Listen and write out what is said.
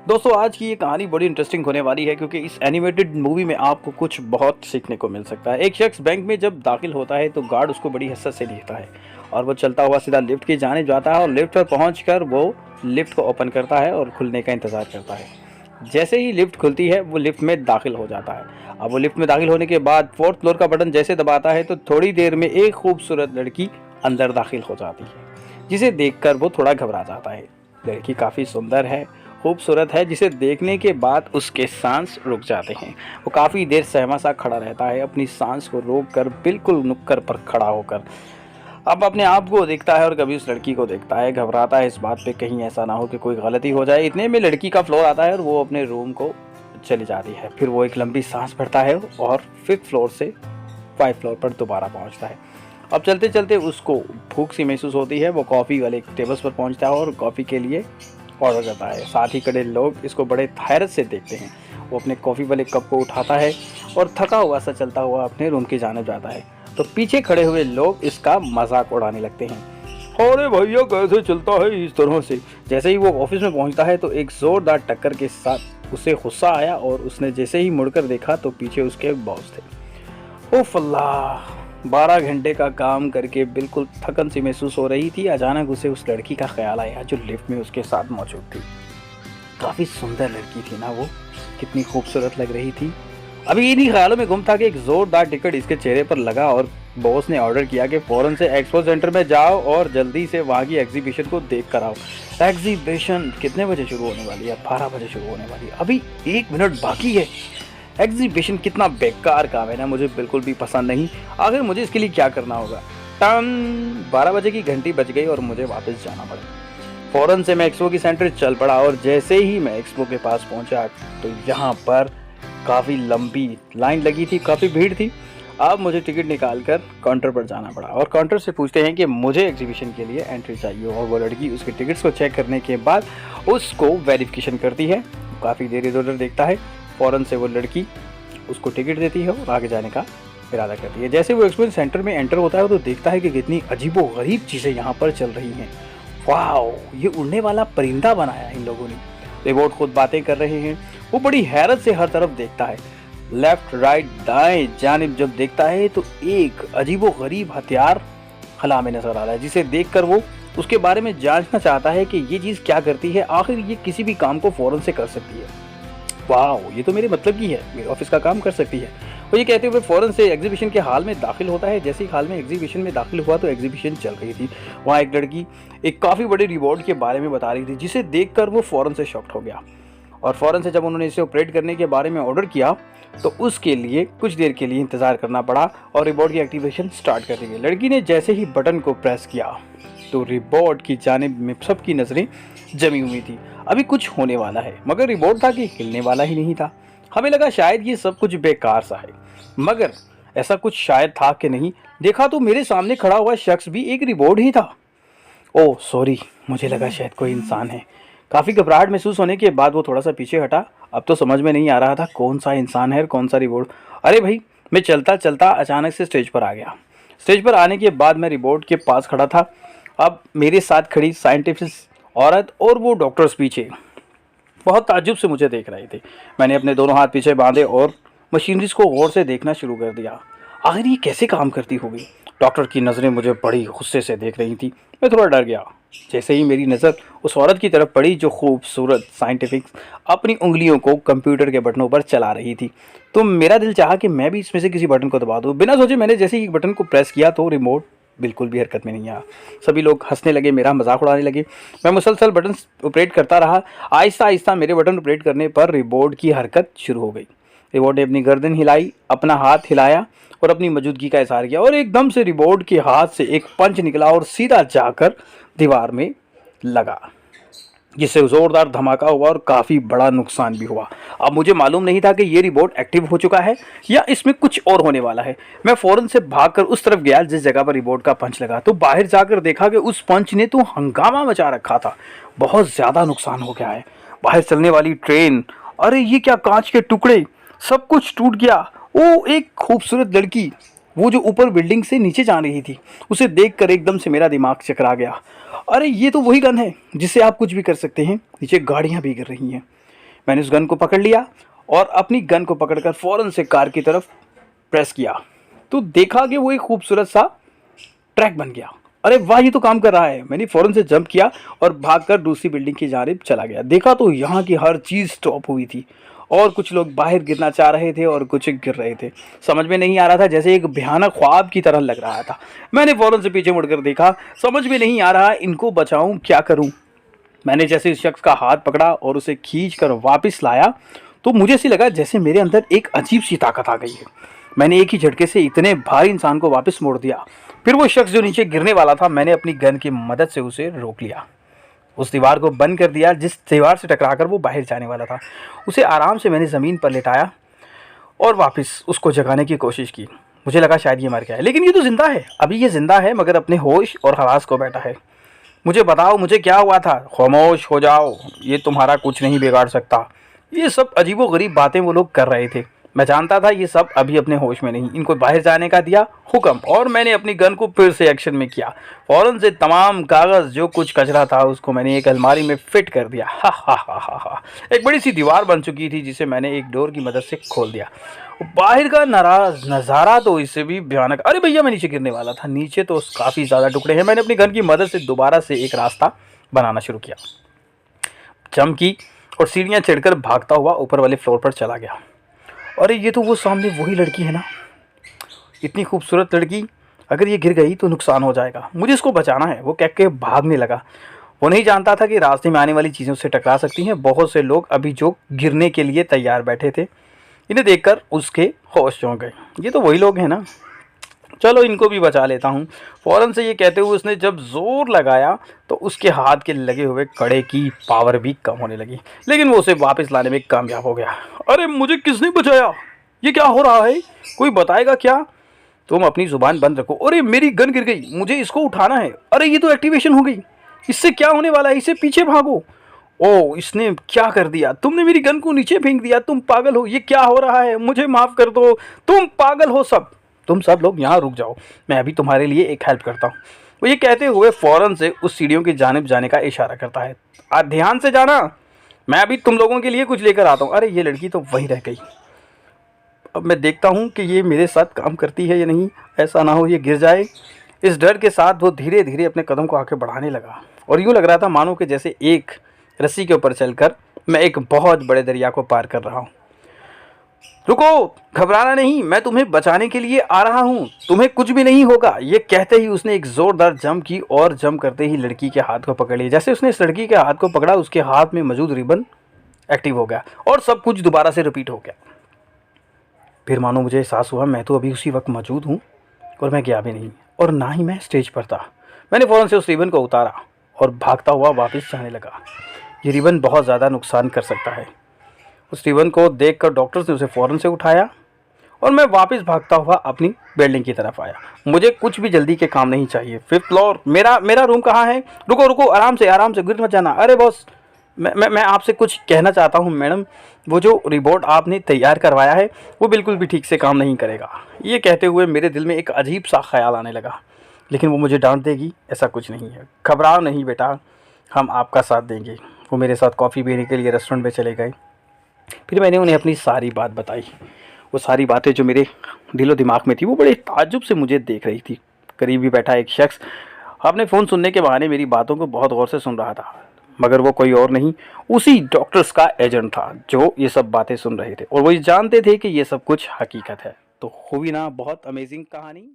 दोस्तों आज की ये कहानी बड़ी इंटरेस्टिंग होने वाली है क्योंकि इस एनिमेटेड मूवी में आपको कुछ बहुत सीखने को मिल सकता है। एक शख्स बैंक में जब दाखिल होता है तो गार्ड उसको बड़ी हसरत से देखता है और वो चलता हुआ सीधा लिफ्ट की जाने जाता है और लिफ्ट पर पहुंचकर वो लिफ्ट को ओपन करता है और खुलने का इंतज़ार करता है। जैसे ही लिफ्ट खुलती है वो लिफ्ट में दाखिल हो जाता है। अब वो लिफ्ट में दाखिल होने के बाद फोर्थ फ्लोर का बटन जैसे दबाता है तो थोड़ी देर में एक खूबसूरत लड़की अंदर दाखिल हो जाती है, जिसे देखकर वो थोड़ा घबरा जाता है। लड़की काफ़ी सुंदर है, खूबसूरत है, जिसे देखने के बाद उसके सांस रुक जाते हैं। वो काफ़ी देर सहमा सा खड़ा रहता है, अपनी सांस को रोक कर बिल्कुल नुक्कड़ पर खड़ा होकर अब अपने आप को देखता है और कभी उस लड़की को देखता है। घबराता है इस बात पे कहीं ऐसा ना हो कि कोई गलती हो जाए। इतने में लड़की का फ्लोर आता है और वो अपने रूम को चली जाती है। फिर वो एक लंबी सांस भरता है और 5th फ्लोर से 5 फ्लोर पर दोबारा पहुंचता है। अब चलते चलते उसको भूख सी महसूस होती है। वो कॉफ़ी वाले टेबल्स पर पहुंचता है और कॉफ़ी के लिए ऑर्डर करता है। साथ ही खड़े लोग इसको बड़े हैरत से देखते हैं। वो अपने कॉफ़ी वाले कप को उठाता है और थका हुआ सा चलता हुआ अपने रूम की जाने जाता है। तो पीछे खड़े हुए लोग इसका मजाक उड़ाने लगते हैं। अरे भैया कैसे चलता है इस तरह से। जैसे ही वो ऑफिस में पहुंचता है तो एक जोरदार टक्कर के साथ उसे गुस्सा आया और उसने जैसे ही मुड़कर देखा तो पीछे उसके बॉस थे। ओफ अल्लाह, 12 घंटे का काम करके बिल्कुल थकन सी महसूस हो रही थी। अचानक उसे उस लड़की का ख्याल आया जो लिफ्ट में उसके साथ मौजूद थी। काफ़ी सुंदर लड़की थी ना वो, कितनी खूबसूरत लग रही थी। अभी इन्हीं ख्यालों में गुम था कि एक जोरदार टिकट इसके चेहरे पर लगा और बॉस ने ऑर्डर किया कि फ़ौरन से एक्सपो सेंटर में जाओ और जल्दी से वहाँ की एग्जीबिशन को देख कर आओ। एग्जीबिशन कितने बजे शुरू होने वाली है? 12 बजे शुरू होने वाली है। अभी 1 मिनट बाकी है। एग्जीबिशन कितना बेकार काम है ना, मुझे बिल्कुल भी पसंद नहीं। आखिर मुझे इसके लिए क्या करना होगा? टन 12 बजे की घंटी बज गई और मुझे वापस जाना पड़ा। फ़ौरन से मैं एक्सपो की सेंटर चल पड़ा और जैसे ही मैं एक्सपो के पास पहुंचा तो यहाँ पर काफ़ी लंबी लाइन लगी थी, काफ़ी भीड़ थी। अब मुझे टिकट निकाल कर काउंटर पर जाना पड़ा और काउंटर से पूछते हैं कि मुझे एग्जीबिशन के लिए एंट्री चाहिए और वो लड़की उसके टिकट्स को चेक करने के बाद उसको वेरिफिकेशन करती है। काफ़ी देर इधर उधर देखता है। फ़ौरन से वो लड़की उसको टिकट देती है और आगे जाने का इरादा करती है। जैसे वो एक्सपो सेंटर में एंटर होता है तो देखता है कि कितनी अजीबो गरीब चीज़ें यहाँ पर चल रही हैं। वाओ, ये उड़ने वाला परिंदा बनाया इन लोगों ने। रिबोट खुद बातें कर रहे हैं। वो बड़ी हैरत से हर तरफ देखता है, लेफ्ट राइट दाएं जानिब जब देखता है तो एक अजीबो गरीब हथियार खला में नजर आ रहा है, जिसे देखकर वो उसके बारे में जानना चाहता है कि ये चीज़ क्या करती है, आखिर ये किसी भी काम को फौरन से कर सकती है। वाह, ये तो मेरे मतलब की है, मेरे ऑफिस का काम कर सकती है। वो ये कहते हुए फौरन से एग्जीबिशन के हॉल में दाखिल होता है। जैसे ही हॉल में एग्जीबिशन में दाखिल हुआ तो एग्जीबिशन चल रही थी। वहाँ एक लड़की एक काफ़ी बड़े रिवॉर्ड के बारे में बता रही थी, जिसे देखकर वो फौरन से शॉक्ड हो गया। और फ़ौरन से जब उन्होंने इसे ऑपरेट करने के बारे में ऑर्डर किया तो उसके लिए कुछ देर के लिए इंतज़ार करना पड़ा और रिबोट की एक्टिवेशन स्टार्ट कर दी गई। लड़की ने जैसे ही बटन को प्रेस किया तो रिबोट की जानिब में सबकी नज़रें जमी हुई थी। अभी कुछ होने वाला है, मगर रिबोट था कि हिलने वाला ही नहीं था। हमें लगा शायद ये सब कुछ बेकार सा है, मगर ऐसा कुछ शायद था कि नहीं। देखा तो मेरे सामने खड़ा हुआ शख्स भी एक रिबोट ही था। ओह सॉरी, मुझे लगा शायद कोई इंसान है। काफ़ी घबराहट महसूस होने के बाद वो थोड़ा सा पीछे हटा। अब तो समझ में नहीं आ रहा था कौन सा इंसान है और कौन सा रिबोट। अरे भाई, मैं चलता चलता अचानक से स्टेज पर आ गया। स्टेज पर आने के बाद मैं रिबोट के पास खड़ा था। अब मेरे साथ खड़ी साइंटिफिक औरत और वो डॉक्टर्स पीछे बहुत ताज्जुब से मुझे देख रहे थे। मैंने अपने दोनों हाथ पीछे बांधे और मशीनरीज को गौर से देखना शुरू कर दिया। आखिर ये कैसे काम करती होगी? डॉक्टर की नज़रें मुझे बड़ी गुस्से से देख रही थी। मैं थोड़ा डर गया। जैसे ही मेरी नज़र उस औरत की तरफ पड़ी जो खूबसूरत साइंटिफिक अपनी उंगलियों को कंप्यूटर के बटनों पर चला रही थी, तो मेरा दिल चाहा कि मैं भी इसमें से किसी बटन को दबा दूं। बिना सोचे मैंने जैसे ही बटन को प्रेस किया तो रिमोट बिल्कुल भी हरकत में नहीं आया। सभी लोग हंसने लगे, मेरा मजाक उड़ाने लगे। मैं मुसलसल बटन ऑपरेट करता रहा। आहिस्ता आहिस्ता मेरे बटन ऑपरेट करने पर रिबोट की हरकत शुरू हो गई। रिबोट ने अपनी गर्दन हिलाई, अपना हाथ हिलाया और अपनी मौजूदगी का इजहार किया और एकदम से रिबोट के हाथ से एक पंच निकला और सीधा जाकर दीवार में लगा, जिससे जोरदार धमाका हुआ और काफ़ी बड़ा नुकसान भी हुआ। अब मुझे मालूम नहीं था कि ये रिबोट एक्टिव हो चुका है या इसमें कुछ और होने वाला है। मैं फ़ौरन से भागकर उस तरफ गया जिस जगह पर रिबोट का पंच लगा, तो बाहर जाकर देखा कि उस पंच ने तो हंगामा मचा रखा था। बहुत ज़्यादा नुकसान हो गया है। बाहर चलने वाली ट्रेन, अरे ये क्या, कांच के टुकड़े, सब कुछ टूट गया। वो एक खूबसूरत लड़की, वो जो ऊपर बिल्डिंग से नीचे जा रही थी, उसे देखकर एकदम से मेरा दिमाग चकरा गया। अरे ये तो वही गन है जिससे आप कुछ भी कर सकते हैं। नीचे गाड़ियाँ भी गिर रही हैं। मैंने उस गन को पकड़ लिया और अपनी गन को पकड़कर फ़ौरन से कार की तरफ प्रेस किया, तो देखा कि वो एक खूबसूरत सा ट्रैक बन गया। अरे वाह, ये तो काम कर रहा है। मैंने फ़ौरन से जंप किया और भागकर दूसरी बिल्डिंग की जानिब चला गया। देखा तो यहाँ की हर चीज़ स्टॉप हुई थी और कुछ लोग बाहर गिरना चाह रहे थे और कुछ गिर रहे थे। समझ में नहीं आ रहा था, जैसे एक भयानक ख्वाब की तरह लग रहा था। मैंने फ़ौरन से पीछे मुड़कर देखा, समझ में नहीं आ रहा इनको बचाऊं क्या करूं। मैंने जैसे इस शख्स का हाथ पकड़ा और उसे खींच कर वापस लाया तो मुझे ऐसी लगा जैसे मेरे अंदर एक अजीब सी ताकत आ गई है। मैंने एक ही झटके से इतने भारी इंसान को वापस मोड़ दिया। फिर वो शख्स जो नीचे गिरने वाला था, मैंने अपनी गन की मदद से उसे रोक लिया, उस दीवार को बंद कर दिया जिस दीवार से टकराकर वो बाहर जाने वाला था। उसे आराम से मैंने ज़मीन पर लेटाया और वापस उसको जगाने की कोशिश की। मुझे लगा शायद ये मर गया है, लेकिन ये तो ज़िंदा है। अभी ये ज़िंदा है मगर अपने होश और हवास को बैठा है। मुझे बताओ मुझे क्या हुआ था। खामोश हो जाओ, ये तुम्हारा कुछ नहीं बिगाड़ सकता। ये सब अजीबोगरीब बातें वो लोग कर रहे थे। मैं जानता था ये सब अभी अपने होश में नहीं। इनको बाहर जाने का दिया हुक्म और मैंने अपनी गन को फिर से एक्शन में किया। फ़ौरन से तमाम कागज़ जो कुछ कचरा था उसको मैंने एक अलमारी में फिट कर दिया। हा हा हा हा हा। एक बड़ी सी दीवार बन चुकी थी जिसे मैंने एक डोर की मदद से खोल दिया। बाहर का नज़ारा तो इससे भी भयानक। अरे भैया, मैं नीचे गिरने वाला था। नीचे तो काफ़ी ज़्यादा टुकड़े हैं। मैंने अपनी गन की मदद से दोबारा से एक रास्ता बनाना शुरू किया, जंप की और सीढ़ियाँ चढ़कर भागता हुआ ऊपर वाले फ्लोर पर चला गया। अरे ये तो वो सामने वही लड़की है ना, इतनी खूबसूरत लड़की। अगर ये गिर गई तो नुकसान हो जाएगा, मुझे इसको बचाना है। वो कह के भागने लगा। वो नहीं जानता था कि रास्ते में आने वाली चीज़ों से टकरा सकती हैं। बहुत से लोग अभी जो गिरने के लिए तैयार बैठे थे, इन्हें देखकर उसके होश चौंक गए। ये तो वही लोग हैं ना, चलो इनको भी बचा लेता हूँ। फ़ौरन से ये कहते हुए उसने जब ज़ोर लगाया तो उसके हाथ के लगे हुए कड़े की पावर भी कम होने लगी, लेकिन वो उसे वापस लाने में कामयाब हो गया। अरे मुझे किसने बचाया? ये क्या हो रहा है? कोई बताएगा क्या? तुम अपनी ज़ुबान बंद रखो। अरे मेरी गन गिर गई, मुझे इसको उठाना है। अरे ये तो एक्टिवेशन हो गई, इससे क्या होने वाला है? इससे पीछे भागो। ओह, इसने क्या कर दिया? तुमने मेरी गन को नीचे फेंक दिया। तुम पागल हो, ये क्या हो रहा है? मुझे माफ़ कर दो, तुम पागल हो सब। तुम सब लोग यहाँ रुक जाओ, मैं अभी तुम्हारे लिए एक हेल्प करता हूँ। वो ये कहते हुए फ़ौरन से उस सीढ़ियों की जानिब जाने का इशारा करता है। ध्यान से जाना, मैं अभी तुम लोगों के लिए कुछ लेकर आता हूँ। अरे ये लड़की तो वहीं रह गई। अब मैं देखता हूँ कि ये मेरे साथ काम करती है या नहीं। ऐसा ना हो ये गिर जाए। इस डर के साथ वो धीरे धीरे अपने कदम को आगे बढ़ाने लगा और यूँ लग रहा था मानो कि जैसे एक रस्सी के ऊपर चलकर मैं एक बहुत बड़े दरिया को पार कर रहा हूँ। रुको, घबराना नहीं, मैं तुम्हें बचाने के लिए आ रहा हूँ, तुम्हें कुछ भी नहीं होगा। ये कहते ही उसने एक ज़ोरदार जंप की और जंप करते ही लड़की के हाथ को पकड़ लिया। जैसे उसने इस लड़की के हाथ को पकड़ा, उसके हाथ में मौजूद रिबन एक्टिव हो गया और सब कुछ दोबारा से रिपीट हो गया। फिर मानो मुझे एहसास हुआ मैं तो अभी उसी वक्त मौजूद हूँ और मैं गया भी नहीं और ना ही मैं स्टेज पर था। मैंने फ़ौरन से उस रिबन को उतारा और भागता हुआ वापस जाने लगा। ये रिबन बहुत ज़्यादा नुकसान कर सकता है। उस रिबन को देखकर डॉक्टर्स ने उसे फ़ौरन से उठाया और मैं वापस भागता हुआ अपनी बिल्डिंग की तरफ आया। मुझे कुछ भी जल्दी के काम नहीं चाहिए। 5th फ्लोर, मेरा रूम कहाँ है? रुको रुको, आराम से गिर मत जाना। अरे बॉस, मैं आपसे कुछ कहना चाहता हूँ मैडम। वो जो रिपोर्ट आपने तैयार करवाया है वो बिल्कुल भी ठीक से काम नहीं करेगा। ये कहते हुए मेरे दिल में एक अजीब सा ख्याल आने लगा, लेकिन वो मुझे डांट देगी ऐसा कुछ नहीं है। घबराओ नहीं बेटा, हम आपका साथ देंगे। वो मेरे साथ कॉफ़ी पीने के लिए रेस्टोरेंट में चले गए। फिर मैंने उन्हें अपनी सारी बात बताई। वो सारी बातें जो मेरे दिलो दिमाग में थी वो बड़े ताज्जुब से मुझे देख रही थी। करीब ही बैठा एक शख्स अपने फ़ोन सुनने के बहाने मेरी बातों को बहुत गौर से सुन रहा था, मगर वो कोई और नहीं, उसी डॉक्टर्स का एजेंट था जो ये सब बातें सुन रहे थे और वो जानते थे कि ये सब कुछ हकीकत है। तो हुई ना बहुत अमेजिंग कहानी।